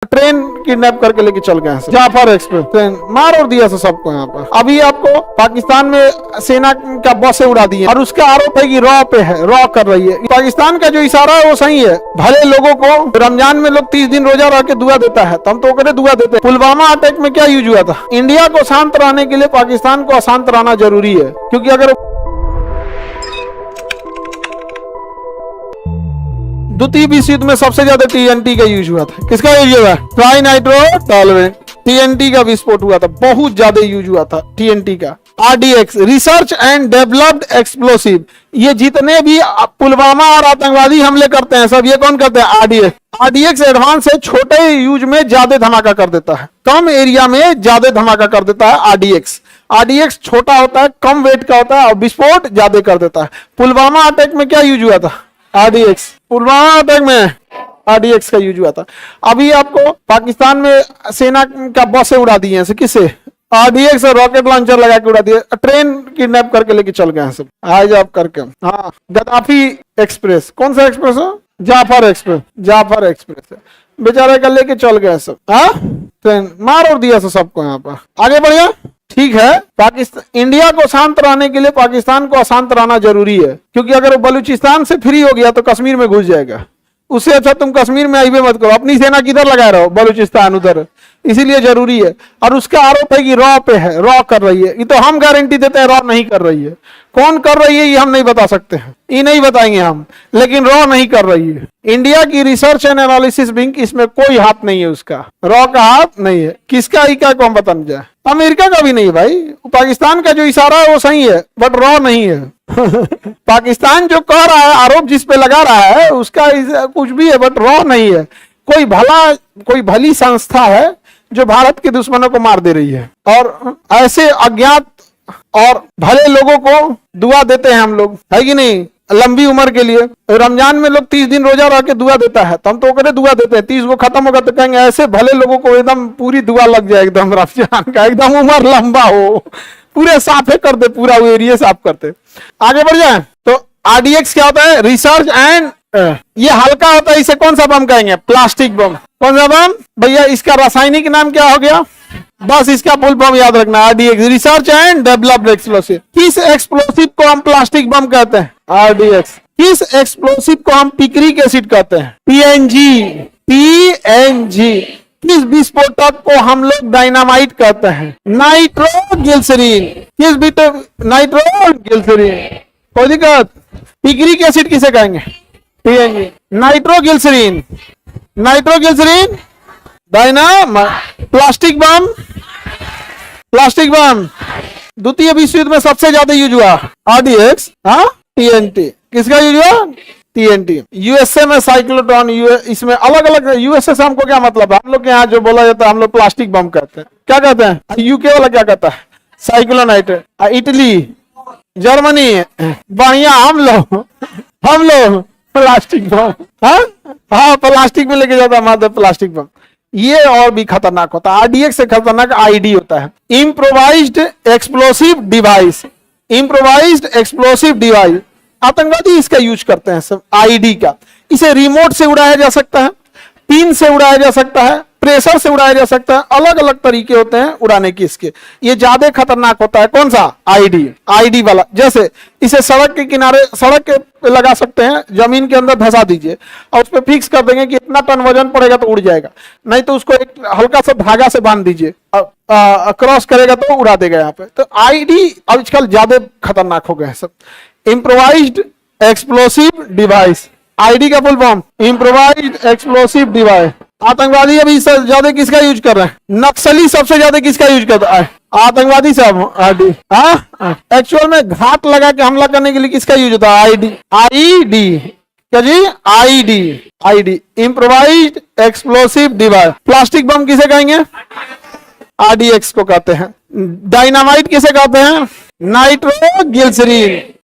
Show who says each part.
Speaker 1: Train kidnap करके लेके चल गए हैं जाफर एक्सप्रेस ट्रेन मार और दिया सबको यहाँ पर। अभी आपको पाकिस्तान में सेना का बसें उड़ा दी है और उसका आरोप है कि रॉ पे है, रॉ कर रही है। पाकिस्तान का जो इशारा है वो सही है। भले लोगों को रमजान में लोग 30 दिन रोजा रह के दुआ देता है, तो हम तो करे दुआ देते हैं। पुलवामा अटैक में क्या यूज हुआ था? इंडिया को शांत रहने के लिए पाकिस्तान को अशांत रहना जरूरी है, क्योंकि अगर द्वितीय विश्व युद्ध में सबसे ज्यादा टीएनटी का यूज हुआ था। किसका यूज हुआ? ट्राई नाइट्रो टॉलरेंट टीएनटी का विस्फोट हुआ था, बहुत ज्यादा यूज हुआ था टीएनटी का। RDX research and developed explosive, ये जितने भी पुलवामा और आतंकवादी हमले करते हैं सब ये कौन करते हैं? आरडीएक्स। आरडीएक्स एडवांस है, छोटे यूज में ज्यादा धमाका कर देता है, कम एरिया में ज्यादा धमाका कर देता है आरडीएक्स। आरडीएक्स छोटा होता है, कम वेट का होता है और विस्फोट ज्यादा कर देता है। पुलवामा अटैक में क्या यूज हुआ था? आरडीएक्स। पुलवामा अटैक में आरडीएक्स का यूज हुआ था। अभी आपको पाकिस्तान में सेना का बसें उड़ा दी हैं, किससे? आरडीएक्स और रॉकेट लॉन्चर लगा के उड़ा दिए। ट्रेन किडनैप करके लेके चल गए हैं सब, आज आप करके। हाँ, गद्दाफी एक्सप्रेस, कौन सा एक्सप्रेस है? जाफर एक्सप्रेस, जाफर एक्सप्रेस बेचारे का लेके चल गए सब। हाँ, ट्रेन मार और दिया सबको यहाँ पर। आगे बढ़िया, ठीक है। पाकिस्तान इंडिया को शांत रहने के लिए पाकिस्तान को अशांत रहना जरूरी है, क्योंकि अगर वो बलूचिस्तान से फ्री हो गया तो कश्मीर में घुस जाएगा। उससे अच्छा तुम कश्मीर में आइए मत करो, अपनी सेना किधर लगाए रहो? बलूचिस्तान उधर। इसीलिए जरूरी है। और उसका आरोप है कि रॉ पे है, रॉ कर रही है। ये तो हम गारंटी देते हैं रॉ नहीं कर रही है। कौन कर रही है ये हम नहीं बता सकते हैं, ये नहीं बताएंगे हम, लेकिन रॉ नहीं कर रही है। इंडिया की रिसर्च एंड एनालिसिस विंग, इसमें कोई हाथ नहीं है उसका, रॉ का हाथ नहीं है। किसका इका को हम बताने जाए? अमेरिका का भी नहीं है भाई। पाकिस्तान का जो इशारा है वो सही है, बट रॉ नहीं है। पाकिस्तान जो कह रहा है, आरोप जिस पे लगा रहा है, उसका कुछ भी है, बट रॉ नहीं है। कोई भली संस्था है जो भारत के दुश्मनों को मार दे रही है, और ऐसे अज्ञात और भले लोगों को दुआ देते हैं हम लोग, है कि नहीं? लंबी उम्र के लिए रमजान में लोग 30 दिन रोजा रह के दुआ देता है, तो हम तो करे दुआ देते हैं। 30 को खत्म होगा तो कहेंगे ऐसे भले लोगों को एकदम पूरी दुआ लग जाए, एकदम रमजान का एकदम उम्र लंबा हो, पूरे साफे कर दे, पूरा वो एरिया साफ करते। आगे बढ़ जाए तो आरडीएक्स क्या होता है? रिसर्च एंड, ये हल्का होता है, इसे कौन सा बम कहेंगे? प्लास्टिक बम। कौन सा बम भैया? इसका रासायनिक नाम क्या हो गया? बस इसका फुल फॉर्म याद रखना, RDX, research and developed explosive. किस एक्सप्लोसिव को हम प्लास्टिक बम कहते हैं? आरडीएक्स। किस एक्सप्लोसिव को हम पिक्रिक एसिड कहते हैं? PNG, PNG. किस विस्फोटक को हम लोग डायनामाइट कहते हैं? नाइट्रोग्लिसरीन। किस नाइट्रोग्लिसरीन। कोई दिक्कत? पिक्रिक एसिड किसे कहेंगे? पीएनजी। नाइट्रोग्लिसरीन, नाइट्रोग्लिसरीन प्लास्टिक बम, प्लास्टिक बम द्वितीय विश्व युद्ध में सबसे ज्यादा यूज हुआ आरडीएक्स। हाँ, टीएनटी। किसका यूज हुआ? टीएनटी। यूएसए में साइक्लोट्रॉन, इसमें अलग अलग। यूएसए से हमको क्या मतलब है? हम लोग के यहाँ जो बोला जाता है हम लोग प्लास्टिक बम कहते हैं। क्या कहते हैं? यूके वाला क्या कहता है? साइक्लोनाइट। इटली, जर्मनी, बढ़िया। हम लोग प्लास्टिक बम। हाँ, प्लास्टिक में लेके जाता हमारा प्लास्टिक बम। ये और भी खतरनाक होता है। आरडीएक्स से खतरनाक आईडी होता है, improvised explosive device. Improvised explosive device आतंकवादी इसका यूज करते हैं सब, आईडी का। इसे रिमोट से उड़ाया जा सकता है, पिन से उड़ाया जा सकता है, प्रेशर से उड़ाया जा सकता है। अलग अलग तरीके होते हैं उड़ाने के इसके। ये ज्यादा खतरनाक होता है कौन सा? आईडी, आईडी वाला। जैसे इसे सड़क के किनारे, सड़क के लगा सकते हैं, जमीन के अंदर धंसा दीजिए और उस पर फिक्स कर देंगे कि इतना टन वजन पड़ेगा तो उड़ जाएगा। नहीं तो उसको एक हल्का सा धागा से बांध दीजिए, क्रॉस करेगा तो उड़ा देगा यहाँ पे। तो आईडी आजकल ज्यादा खतरनाक हो गए हैं सब। इम्प्रोवाइज्ड एक्सप्लोसिव डिवाइस, आईडी का full form improvised explosive device. आतंकवादी अभी ज्यादा किसका यूज कर रहे हैं? नक्सली सबसे ज्यादा किसका यूज करता है? आतंकवादी सब आईडी। एक्चुअल में घात लगा के हमला करने के लिए किसका यूज होता है? आईडी। आईडी क्या जी? ID, ID improvised explosive device. Plastic bomb किसे कहेंगे? आरडीएक्स को कहते हैं। डायनामाइट किसे कहते हैं? नाइट्रोग्लिसरीन।